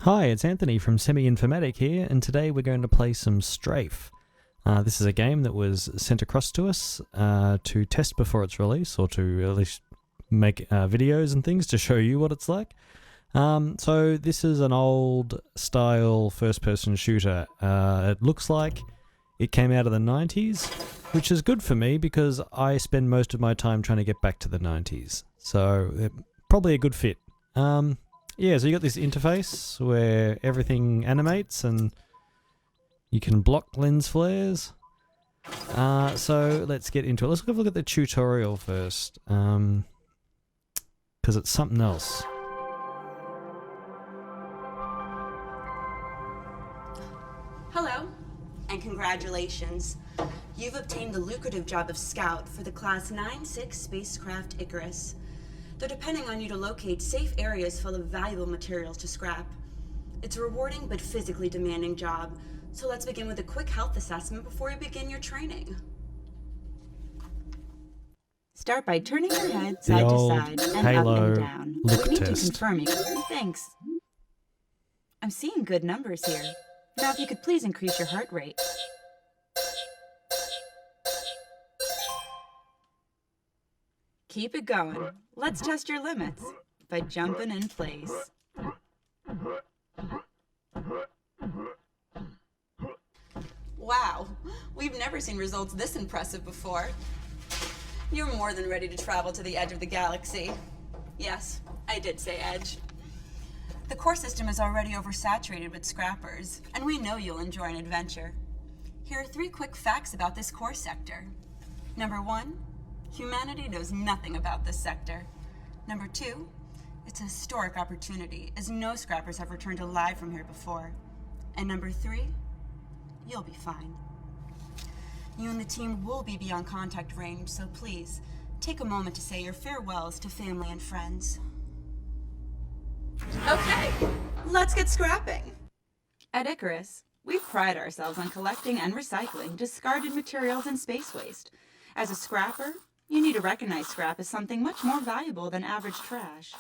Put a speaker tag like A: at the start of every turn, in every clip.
A: Hi, it's Anthony from Semi-Informatic here, and today we're going to play some Strafe. This is a game that was sent across to us to test before its release, or to at least make videos and things to show you what it's like. So this is an old style first-person shooter. It looks like it came out of the 90s, which is good for me because I spend most of my time trying to get back to the 90s. So probably a good fit. Yeah, so you got this interface where everything animates and you can block lens flares. So let's get into it. Let's have a look at the tutorial first, because it's something else.
B: Hello, and congratulations. You've obtained the lucrative job of Scout for the Class 9-6 spacecraft Icarus. They're depending on you to locate safe areas full of valuable materials to scrap. It's a rewarding but physically demanding job, so let's begin with a quick health assessment before you begin your training. Start by turning your head side to side and
A: Halo
B: up and down.
A: look
B: We need
A: test.
B: to confirm you. Thanks. I'm seeing good numbers here. Now if you could please increase your heart rate. Keep it going. Let's test your limits by jumping in place. Wow, we've never seen results this impressive before. You're more than ready to travel to the edge of the galaxy. Yes, I did say edge. The core system is already oversaturated with scrappers, and we know you'll enjoy an adventure. Here are 3 quick facts about this core sector. Number 1, humanity knows nothing about this sector. Number 2, it's a historic opportunity, as no scrappers have returned alive from here before. And number 3, you'll be fine. You and the team will be beyond contact range, so please, take a moment to say your farewells to family and friends. Okay, let's get scrapping. At Icarus, we pride ourselves on collecting and recycling discarded materials and space waste. As a scrapper, you need to recognize scrap as something much more valuable than average trash.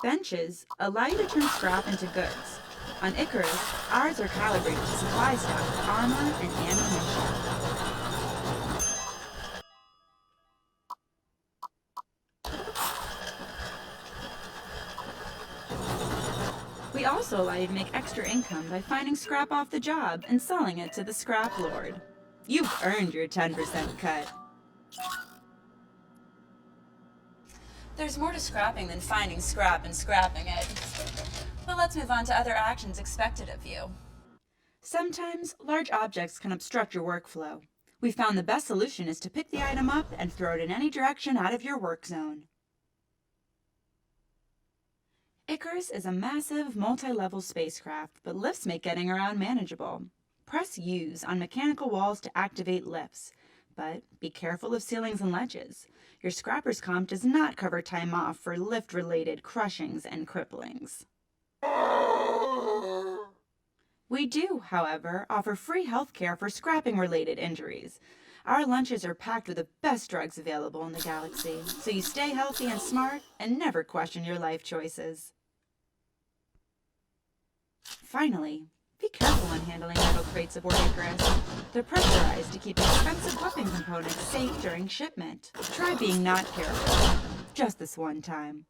B: Benches allow you to turn scrap into goods. On Icarus, ours are calibrated to supply stock of armor and ammunition. We also allow you to make extra income by finding scrap off the job and selling it to the scrap lord. You've earned your 10% cut. There's more to scrapping than finding scrap and scrapping it. But let's move on to other actions expected of you. Sometimes large objects can obstruct your workflow. We found the best solution is to pick the item up and throw it in any direction out of your work zone. Icarus is a massive, multi-level spacecraft, but lifts make getting around manageable. Press Use on mechanical walls to activate lifts, but be careful of ceilings and ledges. Your scrapper's comp does not cover time off for lift-related crushings and cripplings. We do, however, offer free health care for scrapping-related injuries. Our lunches are packed with the best drugs available in the galaxy, so you stay healthy and smart and never question your life choices. Finally, be careful when handling metal crates aboard Icarus. They're pressurized to keep expensive weapon components safe during shipment. Try being not careful. Just this one time.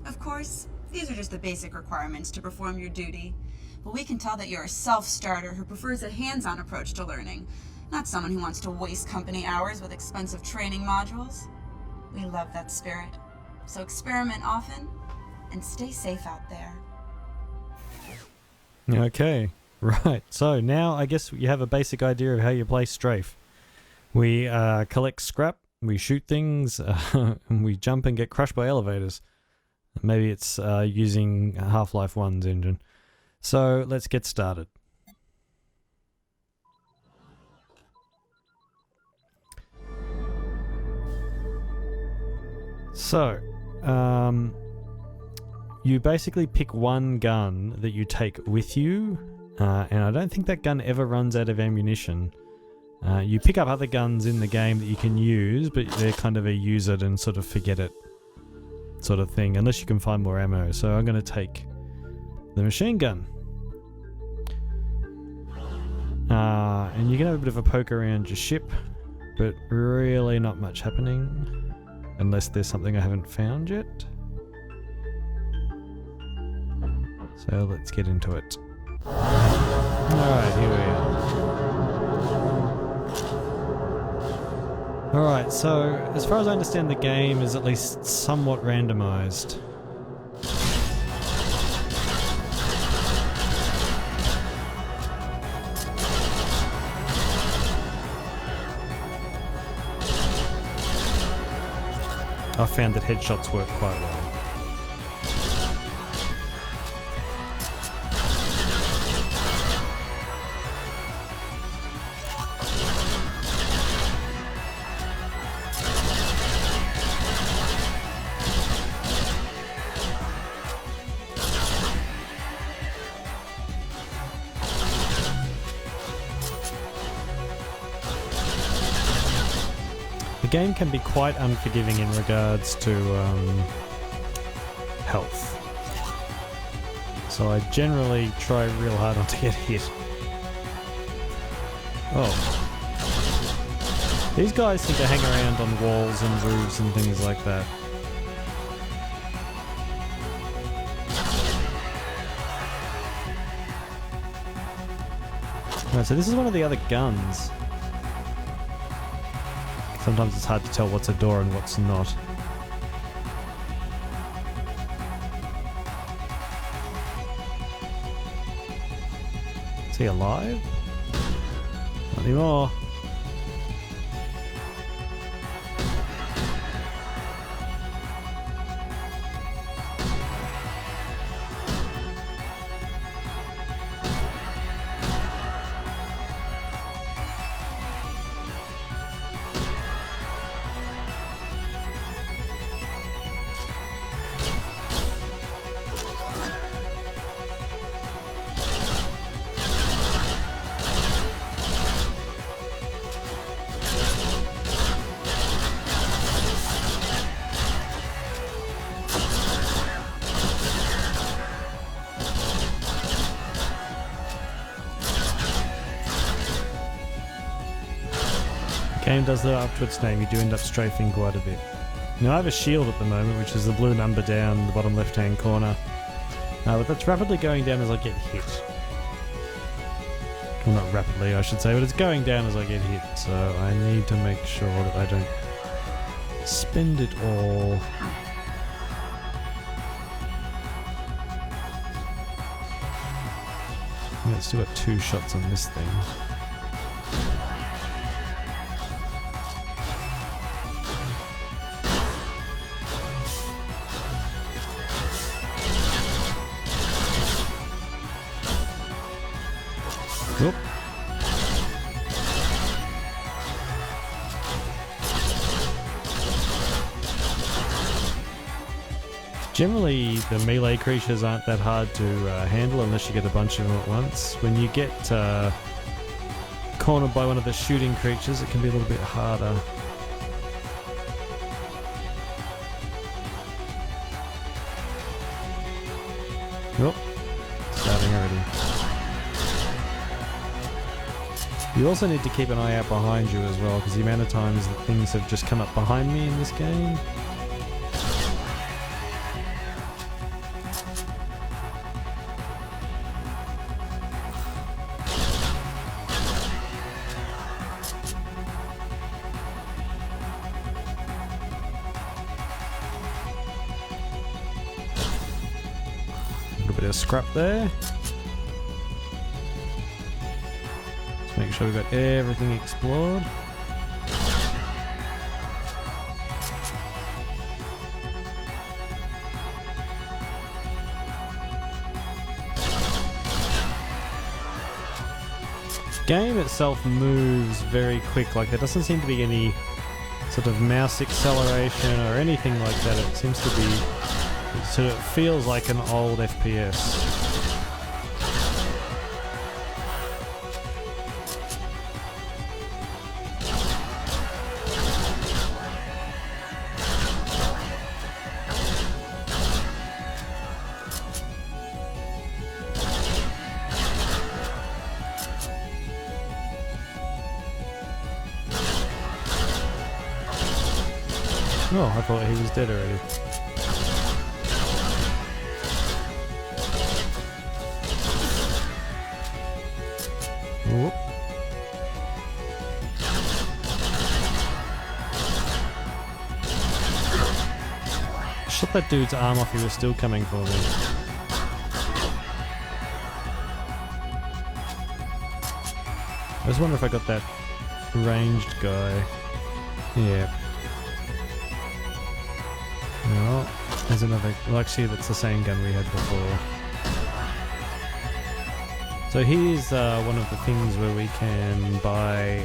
B: Of course, these are just the basic requirements to perform your duty. But we can tell that you're a self-starter who prefers a hands-on approach to learning, not someone who wants to waste company hours with expensive training modules. We love that spirit. So experiment often and stay safe out there.
A: Okay, right. So now I guess you have a basic idea of how you play Strafe. We collect scrap, we shoot things, and we jump and get crushed by elevators. Maybe it's using Half-Life 1's engine. So let's get started. So, you basically pick one gun that you take with you, and I don't think that gun ever runs out of ammunition. You pick up other guns in the game that you can use, but they're kind of a use it and sort of forget it sort of thing, unless you can find more ammo. So I'm going to take the machine gun. And you can have a bit of a poke around your ship, but really not much happening, unless there's something I haven't found yet. So let's get into it. Alright, here we are. Alright, so as far as I understand, the game is at least somewhat randomized. I've found that headshots work quite well. The game can be quite unforgiving in regards to health. So I generally try real hard not to get hit. Oh. These guys seem to hang around on walls and roofs and things like that. Right, so this is one of the other guns. Sometimes it's hard to tell what's a door and what's not. Is he alive? Not anymore. Game does live up to its name. You do end up strafing quite a bit. Now I have a shield at the moment, which is the blue number down in the bottom left hand corner, but that's rapidly going down as I get hit. Well, not rapidly I should say, but it's going down as I get hit, so I need to make sure that I don't spend it all. Let's do 2 shots on this thing. Oop. Generally, the melee creatures aren't that hard to handle unless you get a bunch of them at once. When you get cornered by one of the shooting creatures, it can be a little bit harder. Oop. Starting already. You also need to keep an eye out behind you as well, because the amount of times that things have just come up behind me in this game. A little bit of scrap there. Make sure we've got everything explored. Game itself moves very quick, like there doesn't seem to be any sort of mouse acceleration or anything like that. It seems to be, it sort of feels like an old FPS. Oh, I thought he was dead already. Whoop. Shot that dude's arm off, he was still coming for me. I just wonder if I got that ranged guy. Yeah. No, there's another. Well, actually, that's the same gun we had before. So here's one of the things where we can buy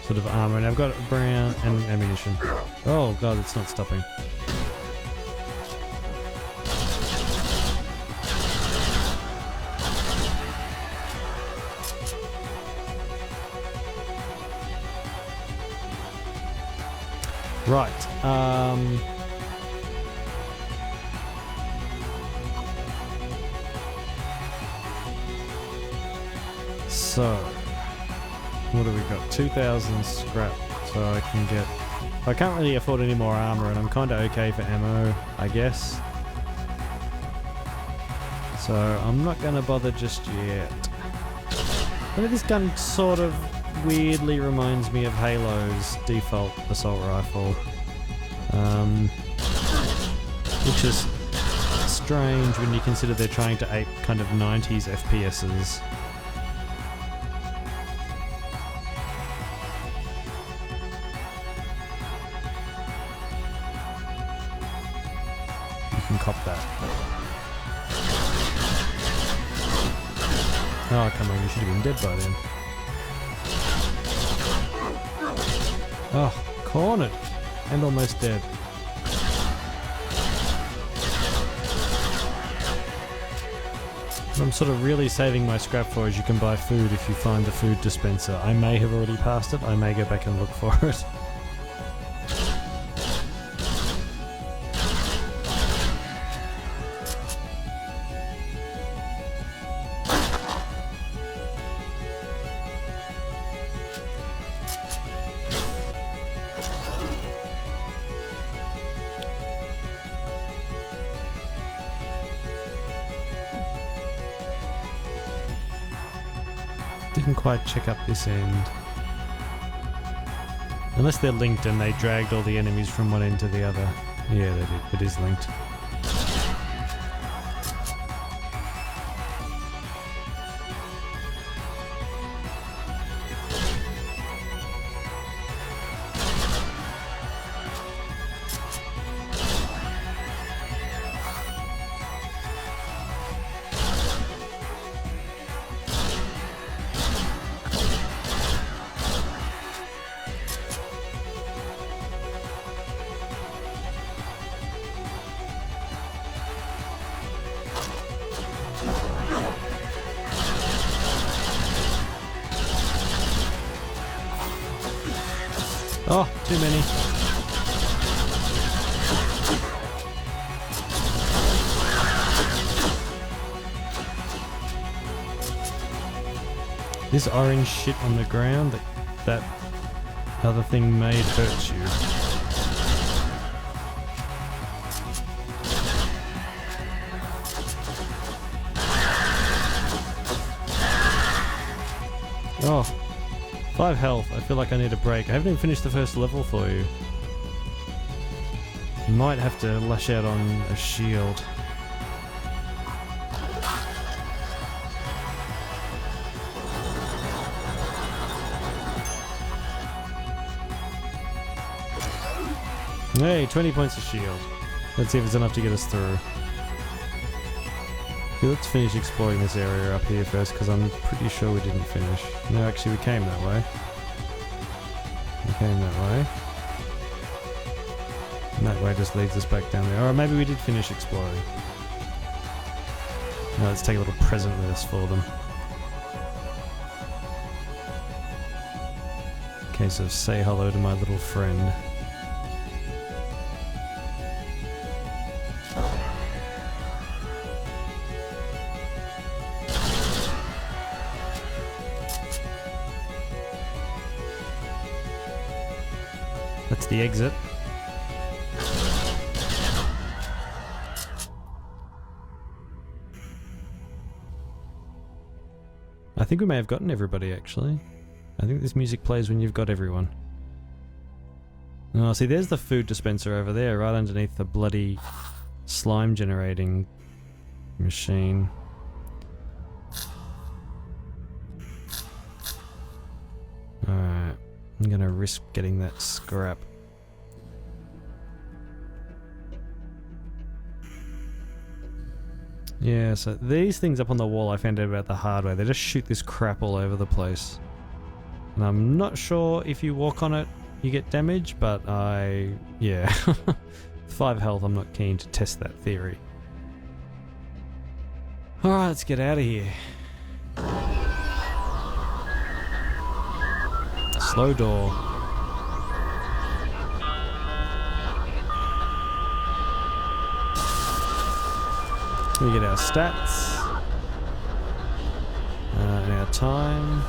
A: sort of armor, and I've got brown and ammunition. Oh god, it's not stopping. Right. So, what do we got? 2,000 scrap, so I can get... I can't really afford any more armor, and I'm kind of okay for ammo, I guess. So, I'm not going to bother just yet. I mean, this gun sort of weirdly reminds me of Halo's default assault rifle. Which is strange when you consider they're trying to ape kind of 90s FPSs. You can cop that. Oh, come on, you should have been dead by then. Oh, cornered! And almost dead. What I'm sort of really saving my scrap for is you can buy food if you find the food dispenser. I may have already passed it, I may go back and look for it. Didn't quite check up this end. Unless they're linked and they dragged all the enemies from one end to the other. Yeah, they did. It is linked. Oh, too many. This orange shit on the ground, that other thing may hurt you. Oh, 5 health. I feel like I need a break. I haven't even finished the first level for you. Might have to lash out on a shield. Hey, 20 points of shield. Let's see if it's enough to get us through. Okay, let's finish exploring this area up here first, because I'm pretty sure we didn't finish. No, actually we came that way. We came that way. And that way just leads us back down there. Or maybe we did finish exploring. Now let's take a little present with us for them. Case of say hello to my little friend. That's the exit. I think we may have gotten everybody, actually. I think this music plays when you've got everyone. Oh, see, there's the food dispenser over there, right underneath the bloody slime generating machine. Alright, I'm gonna risk getting that scrap. Yeah, so these things up on the wall I found out about the hard way. They just shoot this crap all over the place. And I'm not sure if you walk on it you get damage, but yeah. 5 health, I'm not keen to test that theory. Alright, let's get out of here. Slow door. We get our stats. And our time.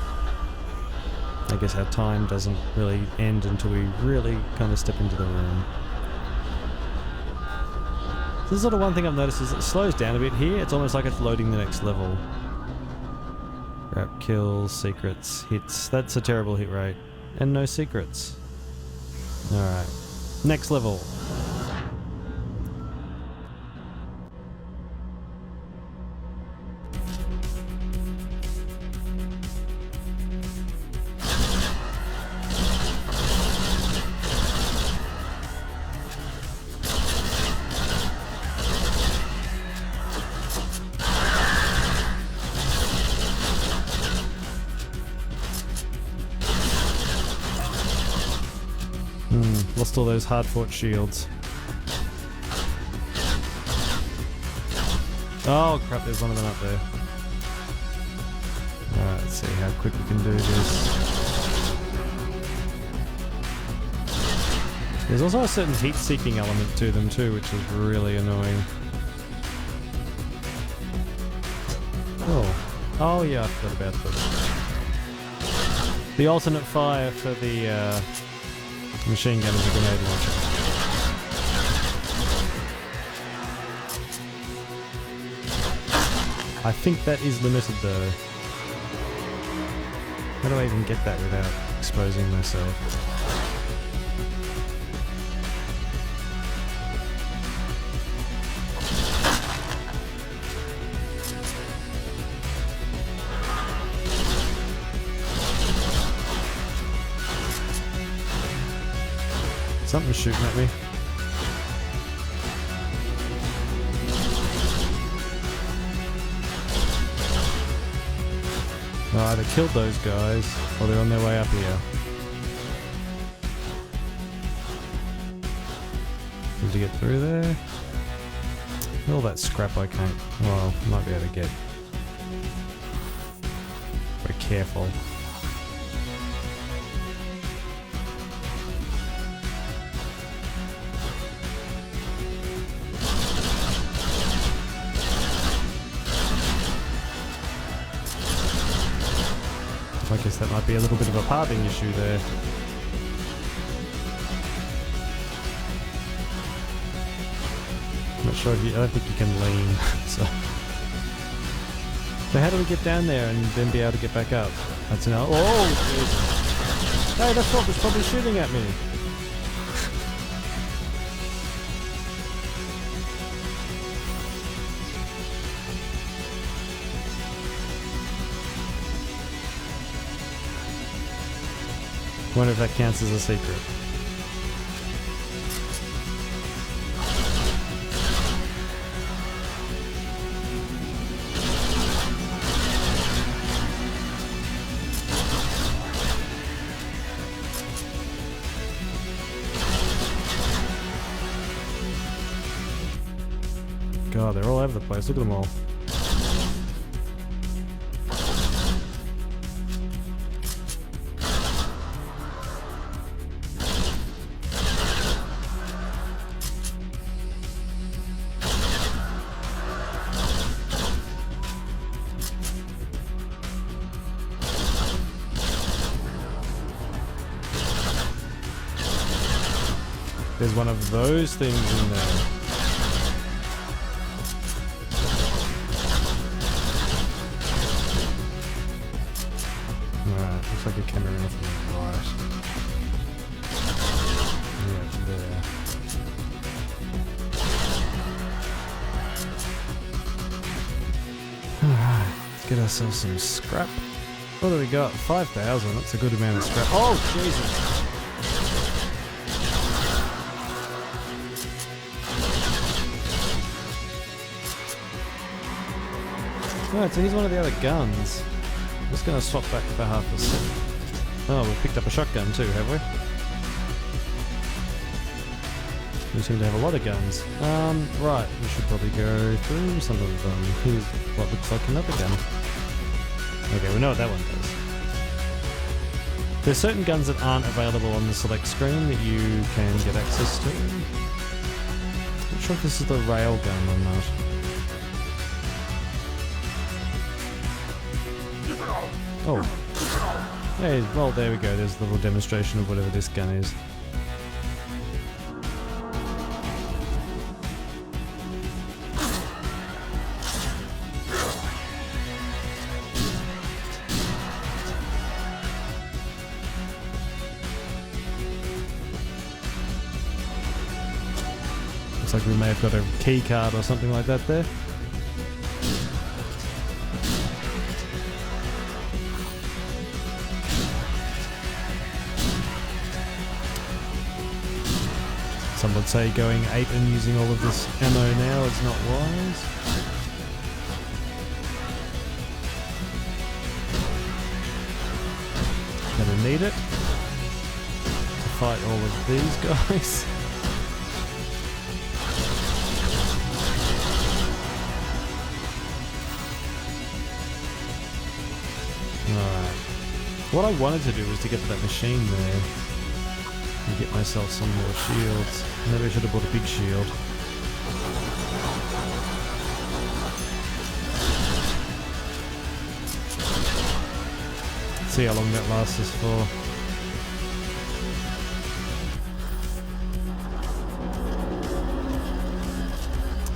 A: I guess our time doesn't really end until we really kind of step into the room. So this is sort of one thing I've noticed is it slows down a bit here. It's almost like it's loading the next level. Grab kills, secrets, hits. That's a terrible hit rate. And no secrets. Alright. Next level. Lost all those hard-fought shields. Oh crap, there's one of them up there. Alright, let's see how quick we can do this. There's also a certain heat-seeking element to them too, which is really annoying. Oh yeah, I forgot about this. The alternate fire for the machine gun is a grenade launcher. I think that is limited though. How do I even get that without exposing myself? Something's shooting at me. I either killed those guys, or they're on their way up here. Need to get through there. All that scrap I can't... well, might be able to get. Very careful. I guess that might be a little bit of a pathing issue there. I'm not sure if you... I don't think you can lean, so how do we get down there and then be able to get back up? That's an... oh! Jesus. Hey, that's what was probably shooting at me! Wonder if that counts as a secret. God, they're all over the place. Look at them all. There's one of those things in there. Alright, looks like it came around from the right. Yeah, there. Alright, let's get ourselves some scrap. What do we got? 5,000, that's a good amount of scrap. Oh, Jesus! Alright, so he's one of the other guns. I'm just going to swap back for half a sec. Oh, we've picked up a shotgun too, have we? We seem to have a lot of guns. Right, we should probably go through some of them. Here's what looks like another gun. Okay, we know what that one does. There's certain guns that aren't available on the select screen that you can get access to. Not sure if this is the rail gun or not. Oh. Hey, well there we go, there's a little demonstration of whatever this gun is. Looks like we may have got a key card or something like that there. Some would say going ape and using all of this ammo now is not wise. Gonna need it to fight all of these guys. Alright. What I wanted to do was to get to that machine there and get myself some more shields. Maybe I should have bought a big shield. See how long that lasts us for.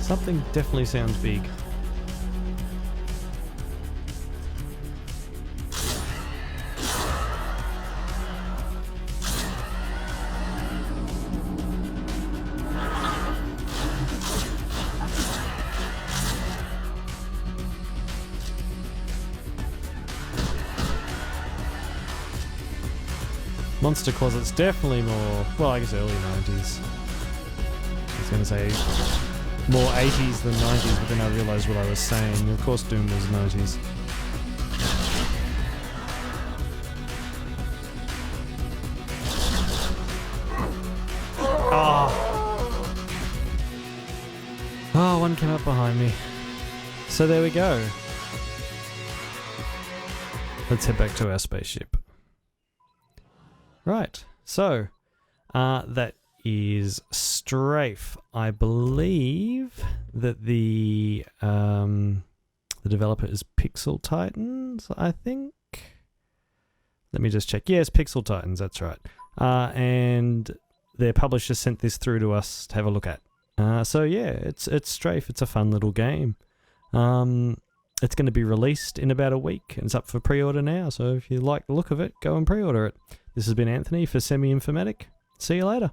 A: Something definitely sounds big. Monster Closet's definitely more, well, I guess early 90s. I was going to say more 80s than 90s, but then I realised what I was saying. Of course Doom was 90s. Oh, one came up behind me. So there we go. Let's head back to our spaceship. Right, so that is Strafe. I believe that the developer is Pixel Titans, I think. Let me just check. Yes, Pixel Titans, that's right. And their publisher sent this through to us to have a look at. So yeah, it's Strafe. It's a fun little game. It's going to be released in about a week. It's up for pre-order now, so if you like the look of it, go and pre-order it. This has been Anthony for Semi-Informatic. See you later.